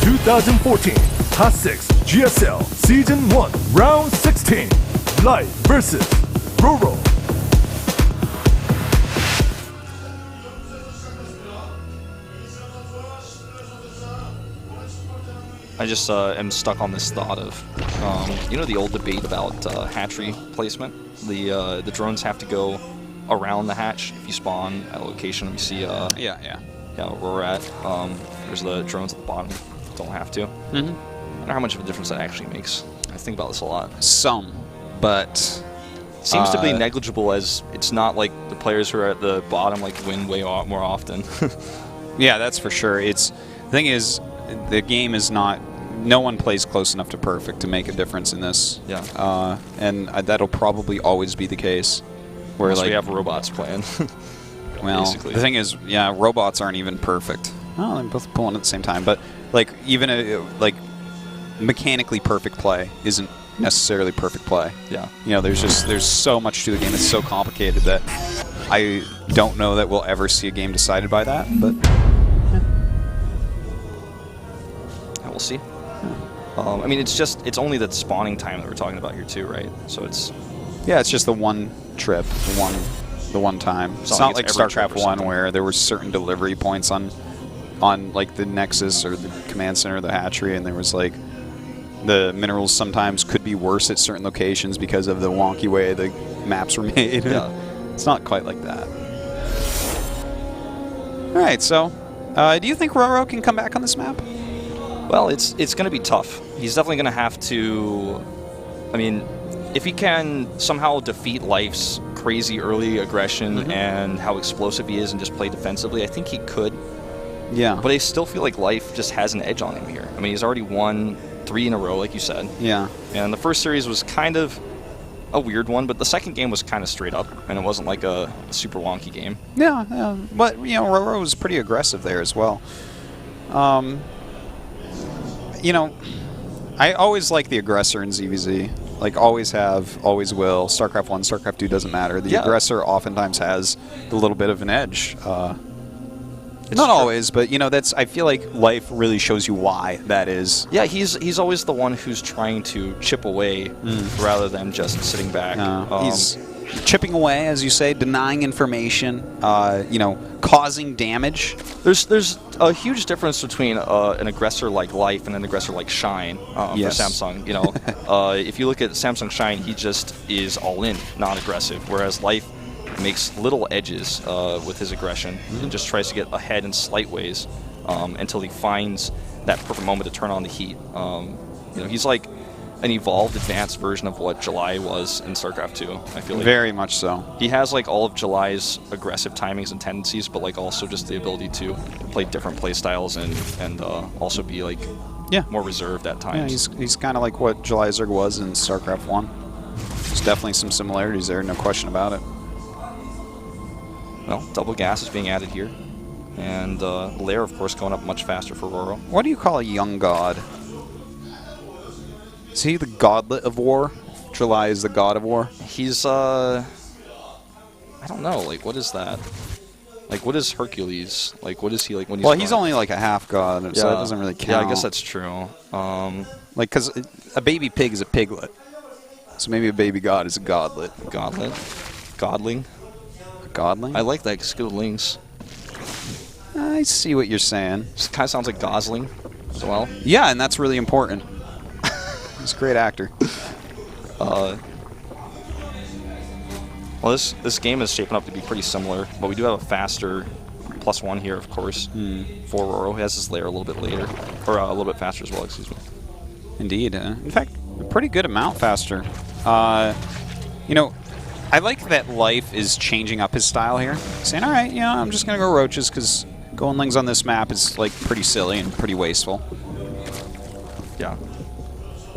2014 Hot 6 GSL Season 1 Round 16 Life vs. RorO. I just am stuck on this thought of, you know, the old debate about hatchery placement. The drones have to go around the hatch. If you spawn at a location, we see yeah, where we're at. There's the drones at the bottom. Don't have to. I don't know how much of a difference that actually makes. I think about this a lot. Some, but seems to be negligible, as it's not like the players who are at the bottom like win way more often. Yeah, that's for sure. The thing is, the game is not. No one plays close enough to perfect to make a difference in this. Yeah. And that'll probably always be the case. Where we have robots playing. Well, basically. The thing is, yeah, robots aren't even perfect. Well, they're both pulling at the same time, but like even like mechanically perfect play isn't necessarily perfect play. Yeah. You know, there's so much to the game. It's so complicated that I don't know that we'll ever see a game decided by that. But yeah, we'll see. I mean, it's only the spawning time that we're talking about here too, right? So it's just the one trip, the one time. It's not like StarCraft 1 where there were certain delivery points on like the Nexus or the command center or the hatchery, and there was like the minerals sometimes could be worse at certain locations because of the wonky way the maps were made. Yeah. It's not quite like that. All right, so do you think RorO can come back on this map? Well, it's going to be tough. He's definitely going to have to. I mean, if he can somehow defeat Life's crazy early aggression and how explosive he is and just play defensively, I think he could. Yeah. But I still feel like Life just has an edge on him here. I mean, he's already won 3 in a row, like you said. Yeah. And the first series was kind of a weird one, but the second game was kind of straight up, and it wasn't like a super wonky game. Yeah, but, you know, RorO was pretty aggressive there as well. You know, I always like the aggressor in ZVZ. Like, always have, always will. StarCraft 1, StarCraft 2 doesn't matter. The aggressor oftentimes has a little bit of an edge. Not always, but, you know, I feel like Life really shows you why that is. Yeah, he's always the one who's trying to chip away rather than just sitting back. He's chipping away, as you say, denying information, you know, causing damage. There's a huge difference between an aggressor like Life and an aggressor like Shine for Samsung. You know, if you look at Samsung Shine, he just is all in, not aggressive, whereas Life makes little edges with his aggression and just tries to get ahead in slight ways until he finds that perfect moment to turn on the heat. You know, he's like an evolved, advanced version of what July was in StarCraft 2. I feel like very much so. He has like all of July's aggressive timings and tendencies, but like also just the ability to play different play styles and also be like more reserved at times. Yeah, he's kind of like what July Zerg was in StarCraft 1. There's definitely some similarities there, no question about it. Well, double gas is being added here, and Lair, of course, going up much faster for RorO. What do you call a young god? Is he the godlet of war? July is the god of war? He's, I don't know, like, what is that? Like, what is Hercules? Like, what is he like when he's Well, he's only like a half god, so that doesn't really count. Yeah, I guess that's true. Like, because a baby pig is a piglet. So maybe a baby god is a godlet. Godlet? Godling? A godling? I like that, skillings. I see what you're saying. Just kind of sounds like Gosling as well. Yeah, and that's really important. He's a great actor. Well, this game is shaping up to be pretty similar, but we do have a faster +1 here, of course, for RorO. He has his layer a little bit later, or a little bit faster as well, excuse me. Indeed. In fact, a pretty good amount faster. You know, I like that Life is changing up his style here, saying, all right, you know, I'm just going to go roaches because going lings on this map is like pretty silly and pretty wasteful. Yeah.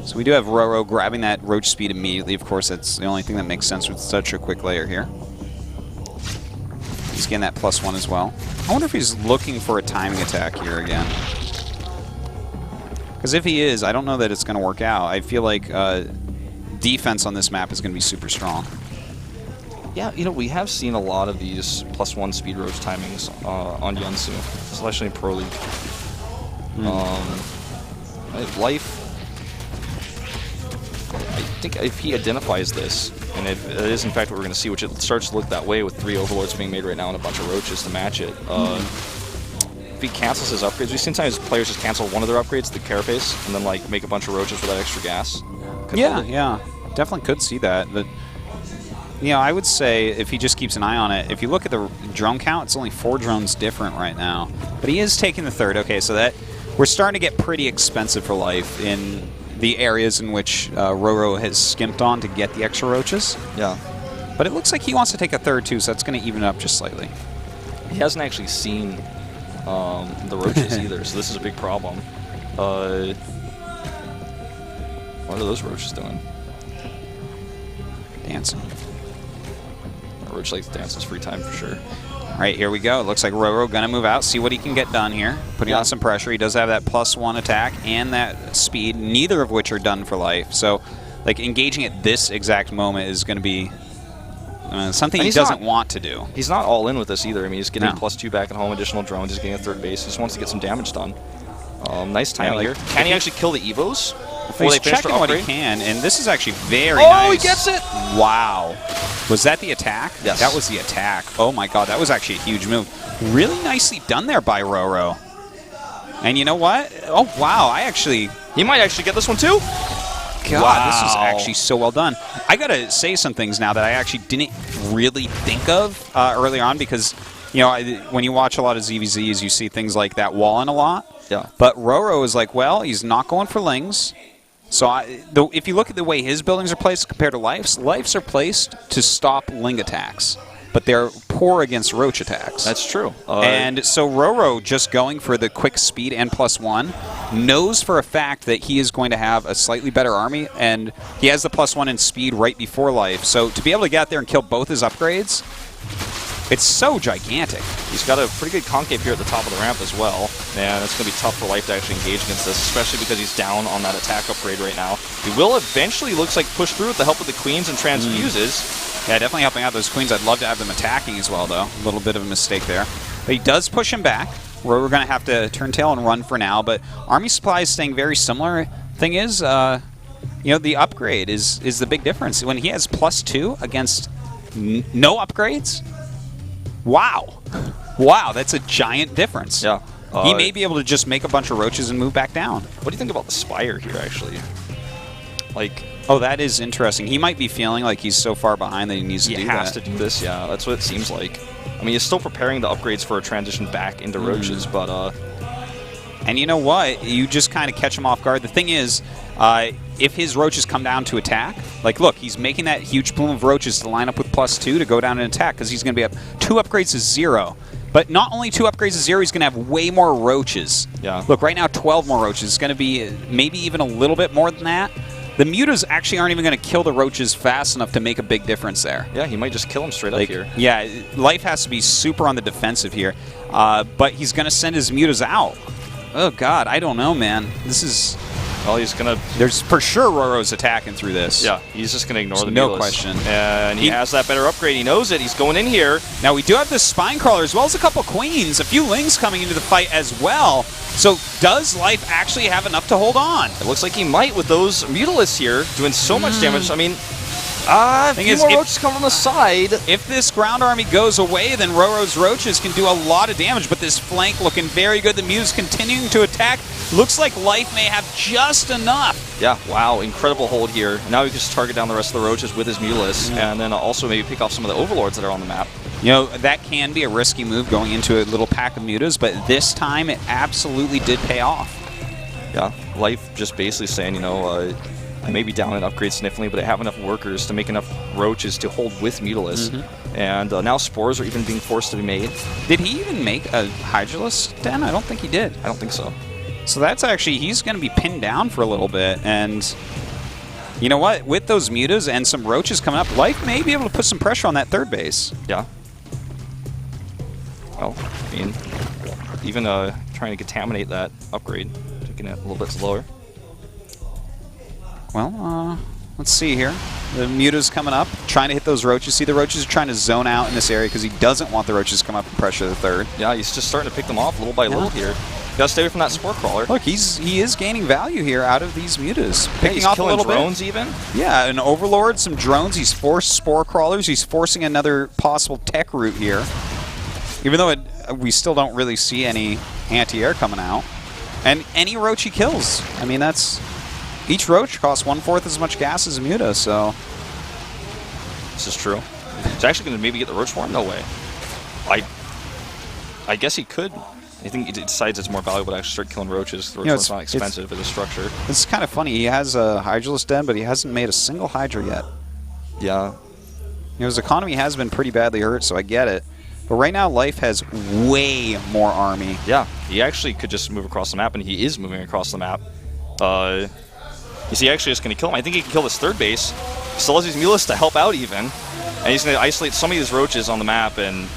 So we do have RorO grabbing that roach speed immediately. Of course, that's the only thing that makes sense with such a quick layer here. He's getting that +1 as well. I wonder if he's looking for a timing attack here again. Because if he is, I don't know that it's going to work out. I feel like defense on this map is going to be super strong. Yeah, you know, we have seen a lot of these +1 speed roach timings on Yunsu, especially in Pro League. Life, I think if he identifies this, and if it is in fact what we're going to see, which it starts to look that way with 3 Overlords being made right now and a bunch of Roaches to match it, if he cancels his upgrades, we've seen sometimes players just cancel one of their upgrades, the Carapace, and then like make a bunch of Roaches for that extra gas. Yeah, definitely could see that. But you know, I would say if he just keeps an eye on it, if you look at the drone count, it's only 4 drones different right now. But he is taking the 3rd. Okay, so that we're starting to get pretty expensive for life in the areas in which RorO has skimped on to get the extra Roaches. Yeah. But it looks like he wants to take a 3rd too, so that's going to even it up just slightly. He hasn't actually seen the Roaches either, so this is a big problem. What are those Roaches doing? Dancing. Roach likes to dance his free time for sure. All right, here we go. It looks like RorO going to move out, see what he can get done here. Putting on some pressure. He does have that +1 attack and that speed, neither of which are done for life. So, like, engaging at this exact moment is going to be something he doesn't want to do. He's not all in with this either. I mean, he's getting +2 back at home, additional drones. He's getting a 3rd base. He just wants to get some damage done. Nice timing here. Can he actually kill the Evos? He's checking what he can, and this is actually very nice. Oh, he gets it! Wow. Was that the attack? Yes. That was the attack. Oh my god, that was actually a huge move. Really nicely done there by RorO. And you know what? Oh, wow, He might actually get this one too? God, this is actually so well done. I gotta say some things now that I actually didn't really think of early on because, you know, when you watch a lot of ZVZs, you see things like that wall-in a lot. Yeah. But RorO is like, well, he's not going for Lings. So if you look at the way his buildings are placed compared to Life's, Life's are placed to stop Ling attacks. But they're poor against Roach attacks. That's true. And so RorO, just going for the quick speed and +1, knows for a fact that he is going to have a slightly better army, and he has the +1 in speed right before Life. So to be able to get out there and kill both his upgrades, it's so gigantic. He's got a pretty good concave here at the top of the ramp as well, and it's going to be tough for Life to actually engage against this, especially because he's down on that attack upgrade right now. He will eventually, looks like, push through with the help of the Queens and Transfuses. Yeah, definitely helping out those Queens. I'd love to have them attacking as well, though. A little bit of a mistake there. But he does push him back. We're going to have to turn tail and run for now, but Army Supply is staying very similar. Thing is, you know, the upgrade is the big difference. When he has +2 against no upgrades, wow. Wow, that's a giant difference. Yeah. He may be able to just make a bunch of Roaches and move back down. What do you think about the Spire here, actually? Like... Oh, that is interesting. He might be feeling like he's so far behind that he needs to do that. He has to do this, yeah. That's what it seems like. I mean, he's still preparing the upgrades for a transition back into Roaches, but... And you know what? You just kind of catch him off guard. The thing is, if his Roaches come down to attack, like, look, he's making that huge plume of Roaches to line up with +2 to go down and attack, because he's going to be up 2 upgrades to 0. But not only 2 upgrades to 0, he's going to have way more Roaches. Yeah. Look, right now, 12 more Roaches. It's going to be maybe even a little bit more than that. The Mutas actually aren't even going to kill the Roaches fast enough to make a big difference there. Yeah, he might just kill him straight up here. Yeah, Life has to be super on the defensive here. But he's going to send his Mutas out. Oh, God, I don't know, man. This is... Well, he's going to... There's for sure RorO's attacking through this. Yeah, he's just going to ignore the no Mutas. question. And he has that better upgrade. He knows it. He's going in here. Now, we do have this Spine Crawler as well as a couple Queens. A few Lings coming into the fight as well. So, does Life actually have enough to hold on? It looks like he might with those Mutalisks here doing so much damage. I mean... Thing is, more Roaches come from the side. If this ground army goes away, then RorO's Roaches can do a lot of damage, but this flank looking very good. The Muse continuing to attack. Looks like Life may have just enough. Yeah, wow, incredible hold here. Now he can just target down the rest of the Roaches with his Mutalisks, and then also maybe pick off some of the Overlords that are on the map. You know, that can be a risky move going into a little pack of Mutas, but this time it absolutely did pay off. Yeah, Life just basically saying, you know, I may be down in upgrades significantly, but I have enough workers to make enough Roaches to hold with Mutalisks. And now Spores are even being forced to be made. Did he even make a Hydralisk den? I don't think he did. I don't think so. So that's actually, he's going to be pinned down for a little bit. And you know what? With those Mutas and some Roaches coming up, Life may be able to put some pressure on that 3rd base. Yeah. Well, I mean, even trying to contaminate that upgrade, taking it a little bit slower. Well, let's see here. The Muta's coming up, trying to hit those Roaches. See, the Roaches are trying to zone out in this area because he doesn't want the Roaches to come up and pressure the 3rd. Yeah, he's just starting to pick them off little by little here. Gotta stay away from that Spore Crawler. Look, he is gaining value here out of these mutas. Picking off a little drones bit. even. Yeah, an Overlord, some drones. He's forced Spore Crawlers. He's forcing another possible tech route here. Even though we still don't really see any anti-air coming out. And any Roach he kills. I mean, that's... Each Roach costs 1/4 as much gas as a muta, so... This is true. He's actually going to maybe get the Roach form? No way. I guess he could. I think he decides it's more valuable to actually start killing Roaches. The Roach one's not expensive as a structure. It's kind of funny. He has a Hydralisk Den, but he hasn't made a single Hydra yet. Yeah. His economy has been pretty badly hurt, so I get it. But right now, Life has way more army. Yeah, he actually could just move across the map, and he is moving across the map. Is he actually just going to kill him? I think he can kill this third base. He still has these Mulas to help out even. And he's going to isolate some of these Roaches on the map, and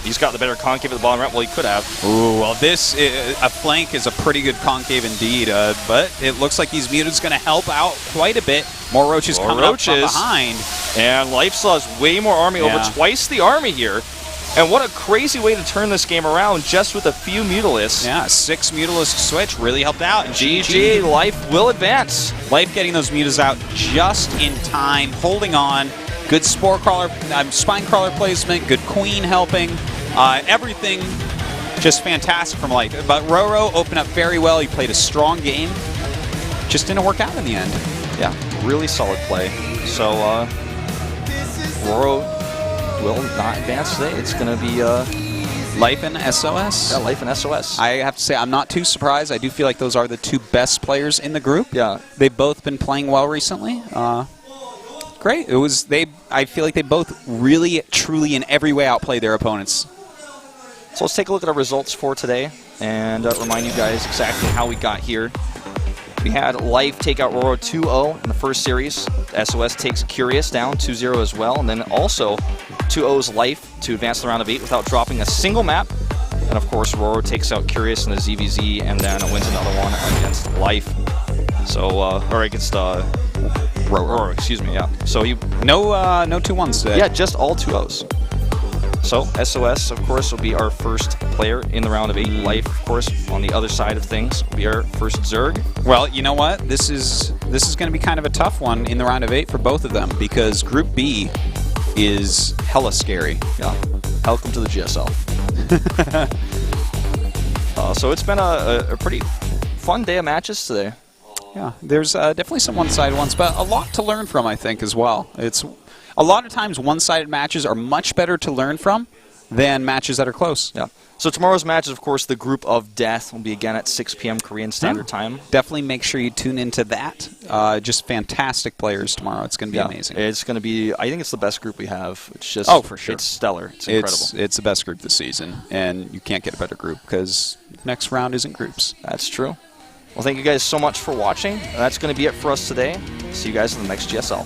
he's got the better concave at the bottom right. Well, he could have. Ooh, well, a flank is a pretty good concave indeed, but it looks like these Muta's going to help out quite a bit. More Roaches coming up from behind. And Lifesaw has way more army, over twice the army here. And what a crazy way to turn this game around just with a few Mutalisks. Yeah, 6 Mutalisk switch really helped out. And GG, Life will advance. Life getting those Mutas out just in time, holding on. Good Spore Crawler, Spine Crawler placement, good Queen helping. Everything just fantastic from Life. But RorO opened up very well. He played a strong game. Just didn't work out in the end. Yeah, really solid play. So, RorO will not advance today. It's going to be Life and SOS. Yeah, Life and SOS. I have to say, I'm not too surprised. I do feel like those are the 2 best players in the group. Yeah, they've both been playing well recently. Great. I feel like they both really, truly, in every way outplayed their opponents. So let's take a look at our results for today and remind you guys exactly how we got here. We had Life take out RorO 2-0 in the first series. SOS takes Curious down 2-0 as well. And then also 2-0's Life to advance the round of 8 without dropping a single map. And of course, RorO takes out Curious in the ZVZ and then wins another one against Life. So, or against RorO, excuse me, yeah. So you no 2-1s today. Yeah, just all 2-0s. So SOS, of course, will be our first player in the round of 8. Life, of course, on the other side of things, will be our first Zerg. Well, you know what? This is going to be kind of a tough one in the round of 8 for both of them because Group B is hella scary. Yeah. Welcome to the GSL. So it's been a pretty fun day of matches today. Yeah, there's definitely some one-sided ones, but a lot to learn from, I think, as well. It's a lot of times one-sided matches are much better to learn from than matches that are close. Yeah. So tomorrow's match is, of course, the Group of Death. Will be again at 6 p.m. Korean Standard Time. Definitely make sure you tune into that. Just fantastic players tomorrow. It's going to be amazing. It's going to be, I think it's the best group we have. It's just, oh, for sure. It's stellar. It's incredible. It's the best group this season, and you can't get a better group because next round isn't groups. That's true. Well, thank you guys so much for watching. That's going to be it for us today. See you guys in the next GSL.